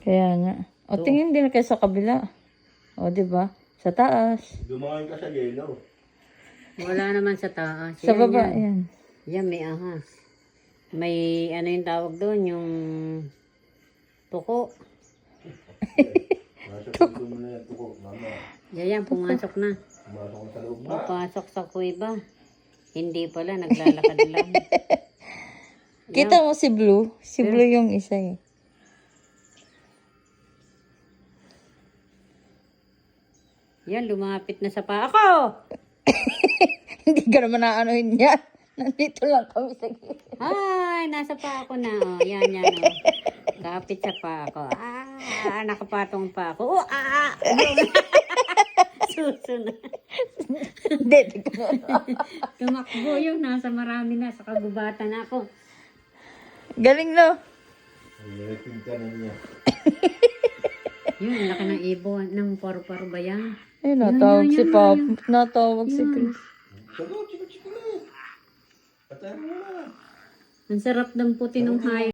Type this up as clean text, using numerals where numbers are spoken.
Kaya nga. O, tingin din kayo sa kabila. O, diba? Sa taas. Dumakan ka sa yellow. Wala naman sa taas. Sa Yan, baba, yan. yan. Yan, may ahas. May ano yung tawag doon, yung tuko. Nasa pinto mo na yung tuko, mama. Yan, pumasok na. Pumasok ka sa loob na. Papasok sa kuweba. Hindi pala, naglalakad lang. Kita mo si Blue? Si Blue yung isa eh. Yan, lumapit na sa paa ko. Hindi ka naman naanohin yan. Nandito lang kami sa gilid. Ay, nasa paa ko na. Oh. Yan, yan. Oh. Kapit sa paa ko. Nakapatong pa ako. Susunod. Hindi, di ka Tumakbo yung nasa marami na. Sa kagubatan ako. Galing no? Ay, pinta na niya. Yun, laki ng ibon. Ng paru-paro ba yan? Eh, natawag si Pop. Natawag si Chris. Sagot, chika-chika na. Patayin mo na. Ang sarap ng puti ng hayop.